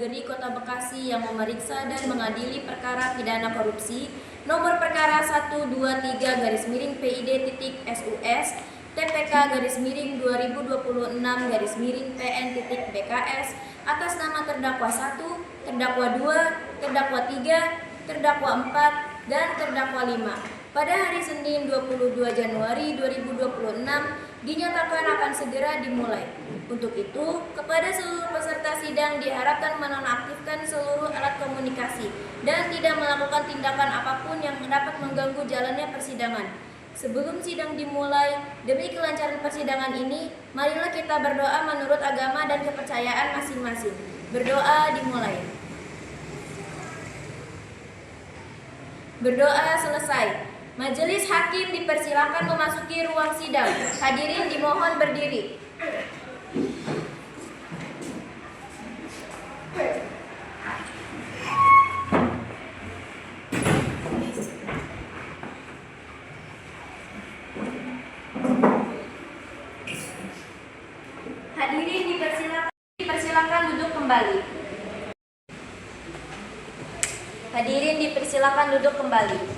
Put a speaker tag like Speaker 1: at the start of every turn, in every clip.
Speaker 1: Negeri Kota Bekasi yang memeriksa dan mengadili perkara pidana korupsi nomor perkara 123-PID.SUS TPK /2026-PN.BKS atas nama terdakwa 1, terdakwa 2, terdakwa 3, terdakwa 4, dan terdakwa 5 pada hari Senin 22 Januari 2026 dinyatakan akan segera dimulai. Untuk itu, kepada seluruh peserta sidang diharapkan menonaktifkan seluruh alat komunikasi dan tidak melakukan tindakan apapun yang dapat mengganggu jalannya persidangan. Sebelum sidang dimulai, demi kelancaran persidangan ini, marilah kita berdoa menurut agama dan kepercayaan masing-masing. Berdoa dimulai. Berdoa selesai. Majelis hakim dipersilakan memasuki ruang sidang. Hadirin dimohon berdiri. Hadirin dipersilakan duduk kembali. Hadirin dipersilakan duduk kembali.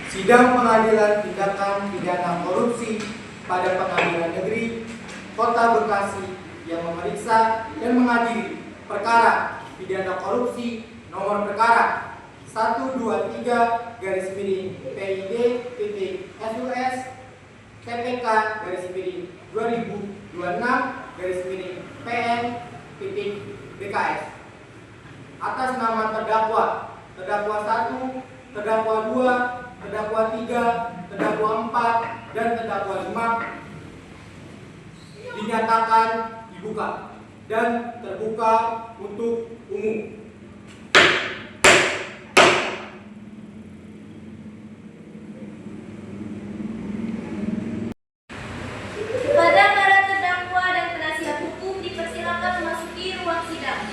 Speaker 2: Sidang Pengadilan Tindakan Pidana Korupsi pada Pengadilan Negeri Kota Bekasi yang memeriksa dan mengadili perkara pidana korupsi nomor perkara 123-PID.SUS TPK /2026-PN.BKS atas nama terdakwa 1, terdakwa 2, terdakwa 3, terdakwa 4, dan terdakwa 5 dinyatakan dibuka dan terbuka untuk umum.
Speaker 1: Kepada para terdakwa dan penasihat hukum dipersilakan memasuki ruang sidang.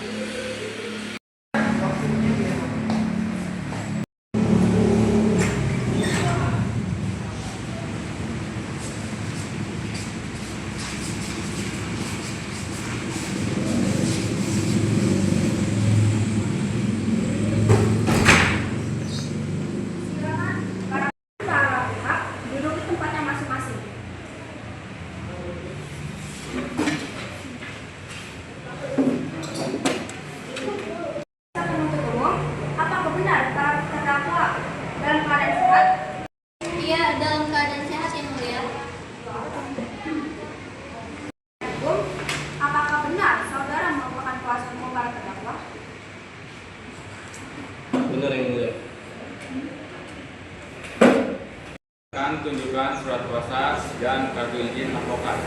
Speaker 1: Iya, dalam keadaan sehat yang mulia.
Speaker 3: Apakah benar saudara merupakan kuasa hukum para terdakwa?
Speaker 4: Benar yang mulia. Akan tunjukkan surat kuasa dan kartu izin advokat.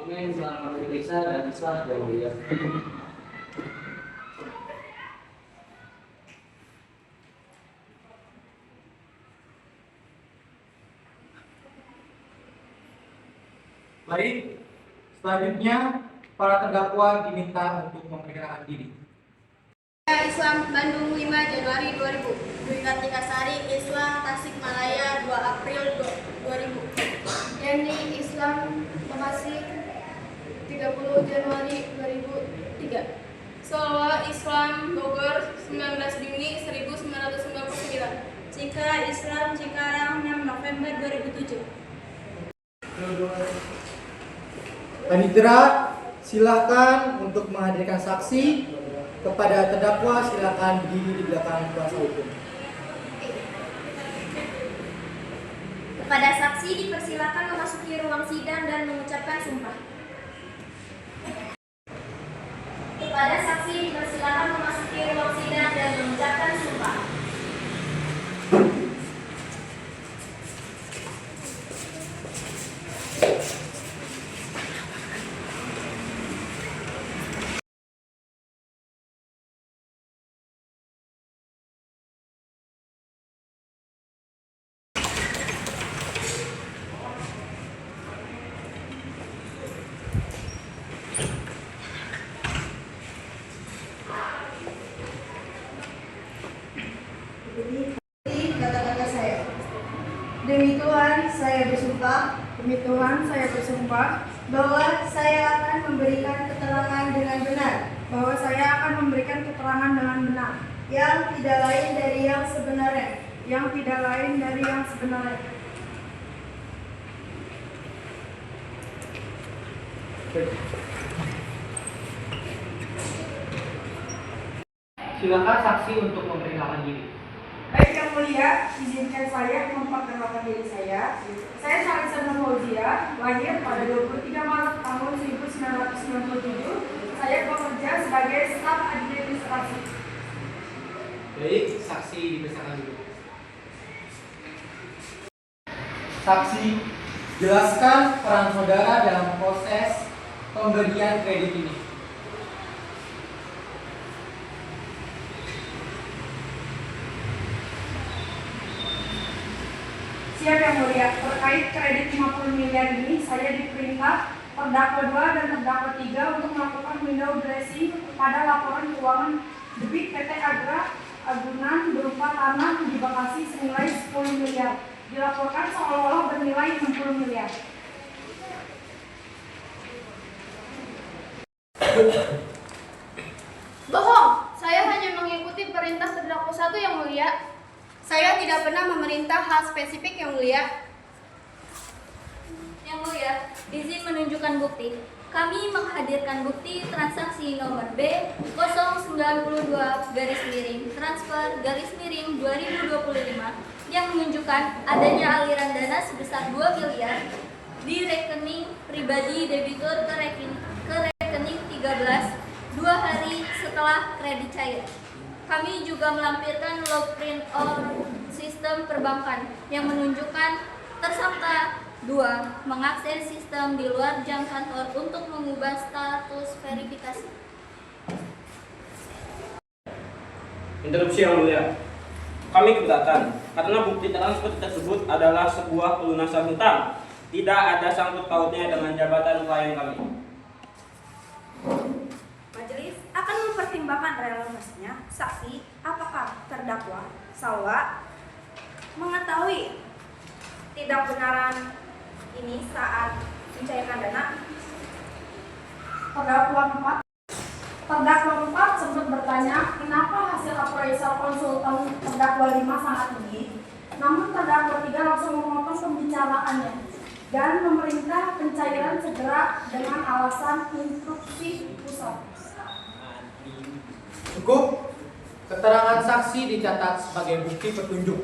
Speaker 5: Dokumen selama diperiksa dan sah yang mulia.
Speaker 2: Baik, selanjutnya para terdakwa diminta untuk memperkenalkan diri.
Speaker 3: Islam Bandung 5 Januari 2000. Dwi Kartika Sari Islam Tasikmalaya 2 April 2000. Yani Islam Bekasi 30 Januari 2003. Solwa Islam Bogor 19 Juni 1999. Cika Islam Cikarang 6 November 2007.
Speaker 2: Panitera Silakan untuk menghadirkan saksi. Kepada terdakwa silakan berdiri di belakang kuasa hukum.
Speaker 1: Kepada saksi dipersilakan memasuki ruang sidang dan mengucapkan sumpah. Kepada saksi dipersilakan memasuki ruang sidang dan mengucapkan sumpah.
Speaker 3: Kata-kata saya. Demi Tuhan, saya bersumpah. Demi Tuhan, saya bersumpah bahwa saya akan memberikan keterangan dengan benar. Bahwa saya akan memberikan keterangan dengan benar. Yang tidak lain dari yang sebenarnya. Yang tidak lain dari yang sebenarnya.
Speaker 2: Silakan saksi untuk memperkenalkan diri.
Speaker 6: Baik Yang Mulia, izinkan saya memperkenalkan diri saya. Saya Salisana Fauzia, lahir pada 23 Maret tahun 1997. Saya bekerja sebagai staf administrasi.
Speaker 2: Baik, saksi dipersilakan dulu. Saksi, jelaskan peran saudara dalam proses pemberian kredit ini.
Speaker 6: Siap Yang Mulia, terkait kredit 50 miliar ini, saya diperintah terdakwa 2 dan terdakwa 3 untuk melakukan window dressing pada laporan keuangan debit PT Agunan berupa tanah di Bekasi senilai 10 miliar. Dilaporkan seolah-olah bernilai 60 miliar.
Speaker 3: Bohong, saya hanya mengikuti perintah terdakwa 1 Yang Mulia. Saya tidak pernah memerintah hal spesifik Yang Mulia.
Speaker 1: Yang Mulia, izin menunjukkan bukti. Kami menghadirkan bukti transaksi nomor B092 transfer 2025 yang menunjukkan adanya aliran dana sebesar 2 miliar di rekening pribadi debitur ke rekening 13 2 hari setelah kredit cair. Kami juga melampirkan log print or sistem perbankan yang menunjukkan tersangka 2 mengakses sistem di luar jam kantor untuk mengubah status verifikasi.
Speaker 7: Interupsi Yang Mulia. Kami keberatan karena bukti transfer tersebut adalah sebuah pelunasan hutang. Tidak ada sangkut pautnya dengan jabatan klien kami.
Speaker 6: Majelis akan mempertimbangkan relevansinya saksi apakah terdakwa Salwa mengetahui tidak benaran ini saat mencairkan dana. Terdakwa 4 sempat bertanya kenapa hasil appraisal konsultan terdakwa 5 sangat tinggi. Namun terdakwa 3 langsung memotong pembicaraannya dan memerintah pencairan segera dengan alasan instruksi pusat.
Speaker 2: Cukup. Keterangan saksi dicatat sebagai bukti petunjuk.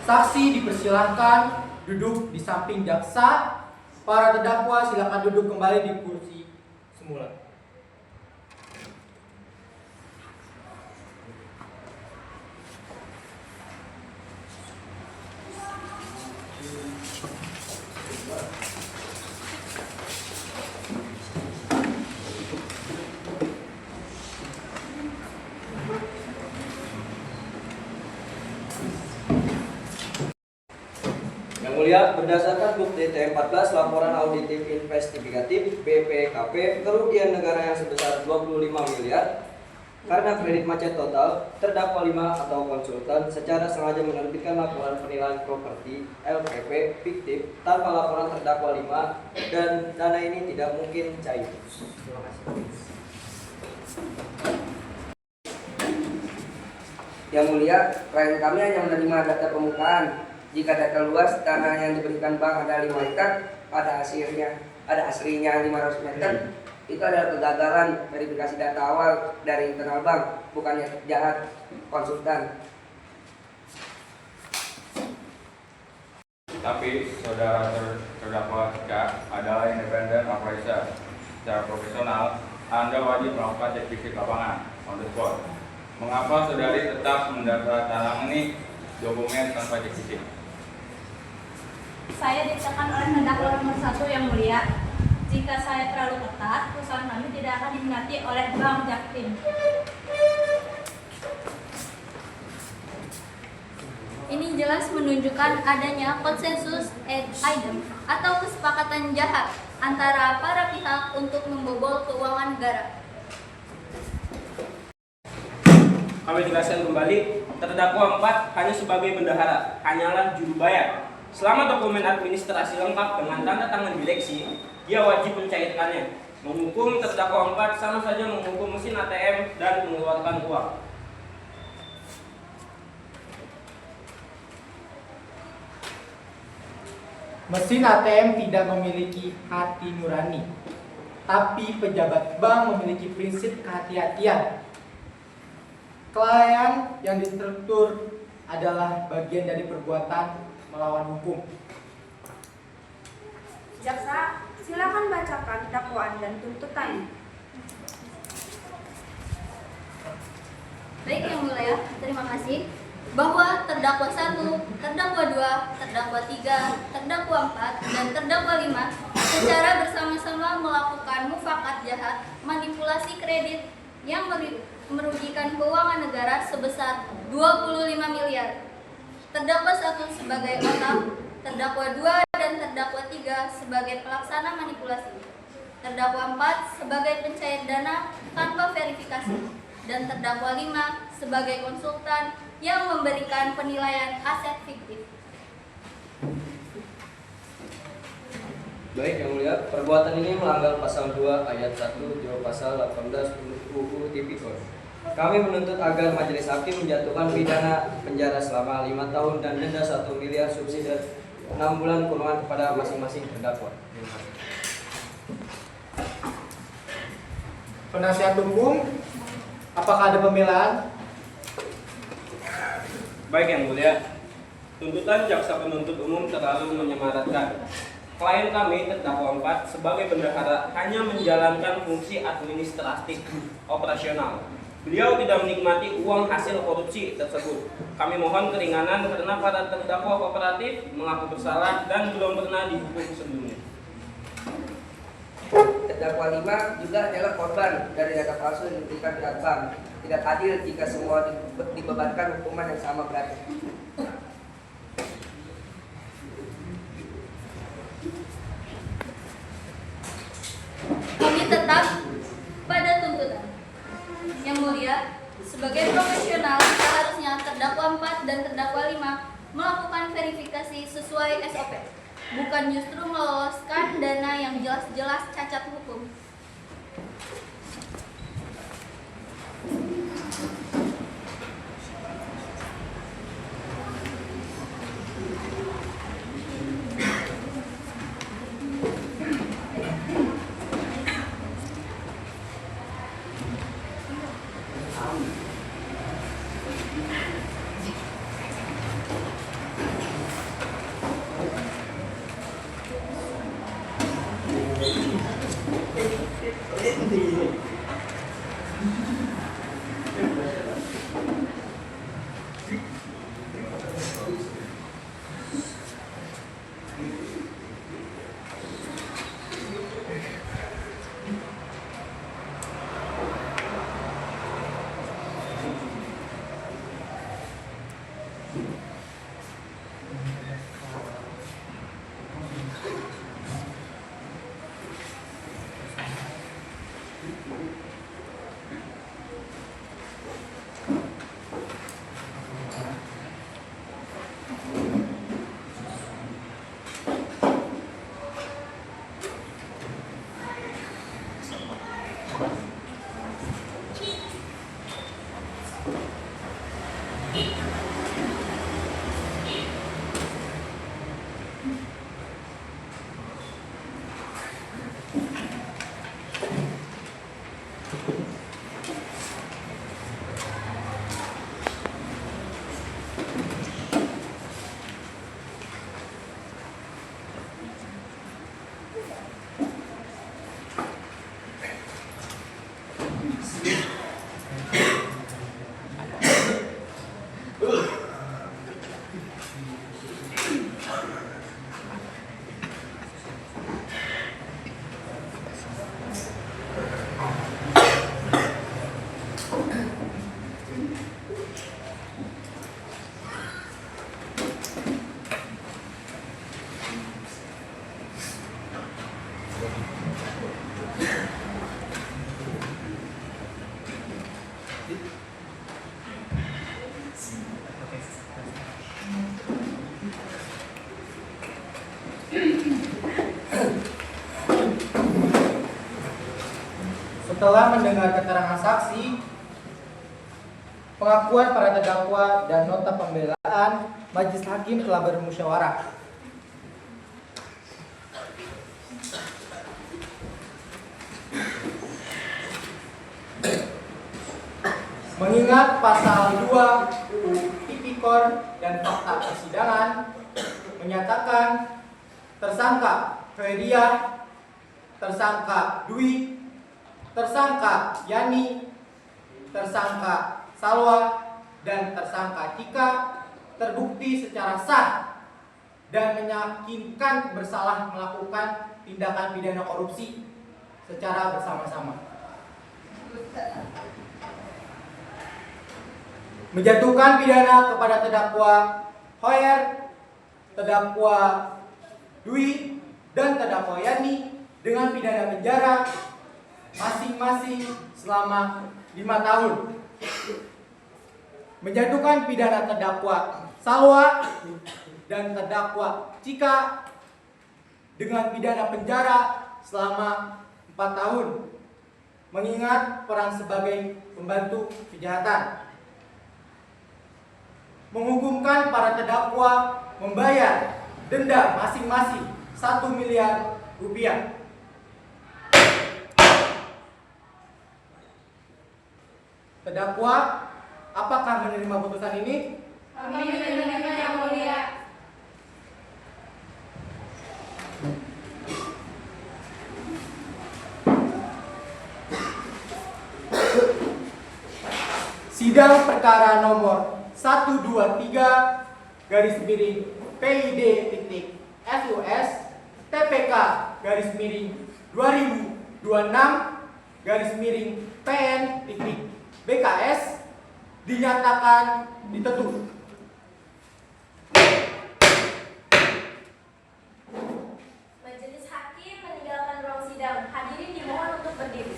Speaker 2: Saksi dipersilahkan duduk di samping jaksa. Para terdakwa silakan duduk kembali di kursi semula.
Speaker 8: Yang Mulia, berdasarkan bukti T14 laporan auditif investigatif BPKP kerugian negara yang sebesar 25 miliar karena kredit macet total, terdakwa 5 atau konsultan secara sengaja menerbitkan laporan penilaian properti LPP fiktif tanpa laporan terdakwa 5 dan dana ini tidak mungkin cair. Terima kasih. Yang Mulia, klien kami hanya menerima data permukaan. Jika data luas tanah yang diberikan bank ada 5 hektar, pada hasilnya
Speaker 9: ada aslinya 500 meter, itu adalah kegagalan verifikasi data awal dari internal bank, bukannya jahat konsultan.
Speaker 4: Tapi saudara terdakwa Cika adalah independent appraiser. Secara profesional, Anda wajib melakukan cek fisik lapangan on the spot. Mengapa saudari tetap mendatangani dokumen tanpa cek fisik?
Speaker 1: Saya ditekan oleh terdakwa nomor 1 yang mulia. Jika saya terlalu ketat, perusahaan kami tidak akan diminati oleh Bank Jaktim. Ini jelas menunjukkan adanya konsensus item atau kesepakatan jahat antara para pihak untuk membobol keuangan negara.
Speaker 7: Kami jelaskan kembali, terdakwa 4 hanya sebagai bendahara, hanyalah juru bayar. Selama dokumen administrasi lengkap dengan tanda tangan direksi, dia wajib mencairkannya. Menghukum terdakwa 4 sama saja menghukum mesin ATM dan mengeluarkan uang.
Speaker 2: Mesin ATM tidak memiliki hati nurani, tapi pejabat bank memiliki prinsip kehati-hatian. Klien yang distruktur adalah bagian dari perbuatan melawan hukum.
Speaker 3: Jaksa, silakan bacakan dakwaan dan tuntutan.
Speaker 1: Baik Yang Mulia, terima kasih. Bahwa terdakwa 1, terdakwa 2, terdakwa 3, terdakwa 4, dan terdakwa 5 secara bersama-sama melakukan mufakat jahat manipulasi kredit yang merugikan keuangan negara sebesar 25 miliar. Terdakwa 1 sebagai otak, terdakwa 2 dan terdakwa 3 sebagai pelaksana manipulasi, terdakwa 4 sebagai pencair dana tanpa verifikasi, dan terdakwa 5 sebagai konsultan yang memberikan penilaian aset fiktif.
Speaker 8: Baik Yang Mulia, perbuatan ini melanggar pasal 2 ayat 1 junto pasal 18 UU Tipikor. Kami menuntut agar majelis hakim menjatuhkan pidana penjara selama 5 tahun dan denda 1 miliar subsidi 6 bulan kurungan kepada masing-masing terdakwa.
Speaker 2: Penasihat hukum, apakah ada pembelaan?
Speaker 7: Baik Yang Mulia, tuntutan jaksa penuntut umum terlalu menyemaratkan. Klien kami terdakwa 4 sebagai bendahara hanya menjalankan fungsi administratif operasional. Beliau tidak menikmati uang hasil korupsi tersebut. Kami mohon keringanan karena para terdakwa kooperatif mengaku bersalah dan belum pernah dihukum sebelumnya.
Speaker 9: Terdakwa 5 juga adalah korban dari data palsu yang diberikan pihak bank. Tidak adil jika semua dibebankan hukuman yang sama beratnya.
Speaker 1: Kami tetap pada tuntutan. Yang Mulia, sebagai profesional seharusnya terdakwa 4 dan terdakwa 5 melakukan verifikasi sesuai SOP, bukan justru meloloskan dana yang jelas-jelas cacat hukum.
Speaker 2: Setelah mendengar keterangan saksi, pengakuan para terdakwa dan nota pembelaan, majelis hakim telah bermusyawarah. Mengingat pasal 2 UU Tipikor dan fakta persidangan menyatakan tersangka Fedia, tersangka Dwi, tersangka Yani, tersangka Salwa, dan tersangka Cika terbukti secara sah dan meyakinkan bersalah melakukan tindakan pidana korupsi secara bersama-sama. Menjatuhkan pidana kepada terdakwa Hoyer, terdakwa Dwi, dan terdakwa Yani dengan pidana penjara masing-masing selama 5 tahun. Menjatuhkan pidana terdakwa Salwa dan terdakwa Cika dengan pidana penjara selama 4 tahun, mengingat peran sebagai pembantu kejahatan. Menghukumkan para terdakwa membayar denda masing-masing 1 miliar rupiah. Terdakwa, apakah menerima putusan ini?
Speaker 6: Kami menerima yang mulia.
Speaker 2: Sidang perkara nomor 123 garis miring PID titik FUS TPK garis miring 2026 garis miring PN titik BKS dinyatakan ditutup.
Speaker 1: Majelis hakim meninggalkan ruang sidang. Hadirin dimohon untuk berdiri.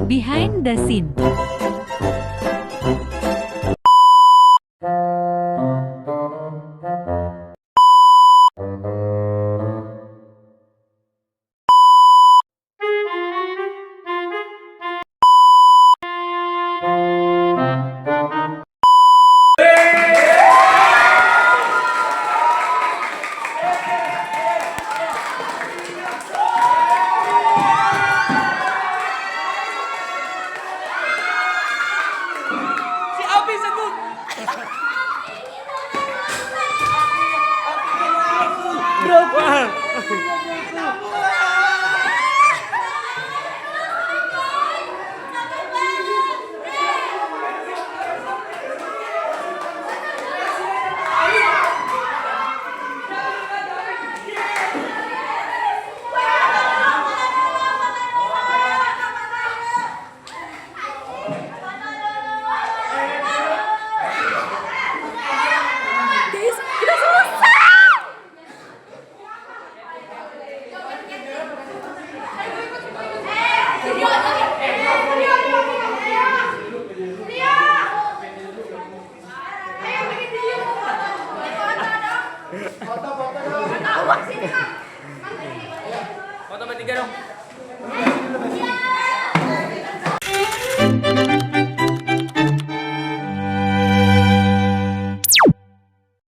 Speaker 10: Behind the scene.
Speaker 2: Foto bertiga dong.